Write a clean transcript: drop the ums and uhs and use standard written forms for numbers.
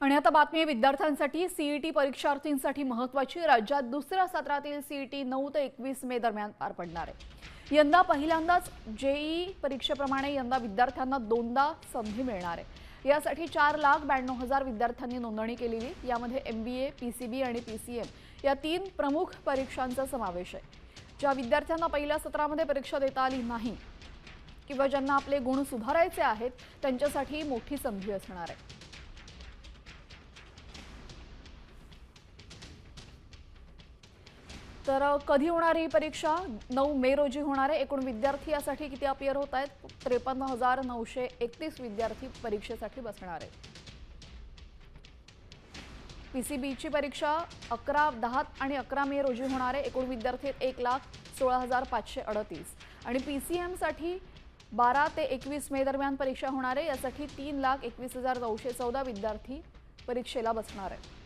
आणि आता बातमी आहे विद्यार्थ्यांसाठी सीईटी परीक्षार्थींसाठी महत्त्वाची। राज्यात दुसऱ्या सत्रातील सीईटी 9 ते 21 मे दरम्यान पार पडणार आहे। यंदा पहिल्यांदाच जेईई परीक्षेप्रमाणे यंदा विद्यार्थ्यांना दोनदा संधी मिळणार आहे। यासाठी 4,92,000 विद्यार्थ्यांनी नोंदणी केलेली। यामध्ये एमबीए, पीसीबी आणि पीसीएम या 3 प्रमुख परीक्षांचा समावेश आहे। ज्या विद्यार्थ्यांना पहिल्या सत्रामध्ये परीक्षा देता आली नाही किंवा ज्यांना आपले गुण सुधारायचे आहेत त्यांच्यासाठी मोठी संधी असणार आहे। तर कधी होणार ही परीक्षा? 9 मे रोजी होणार आहे। एकूण विद्यार्थी यासाठी किती अपियर होत आहेत? 53,931 विद्यार्थी परीक्षेसाठी बसणार आहेत। पीसीबीची परीक्षा 11, 10 आणि 11 मे रोजी होणार आहे। एकूण विद्यार्थी 1,16,538 आणि पीसीएम साठी 12 ते 21 मे दरम्यान परीक्षा होणार आहे। यासाठी 3,21,914 विद्यार्थी परीक्षेला बसणार आहेत।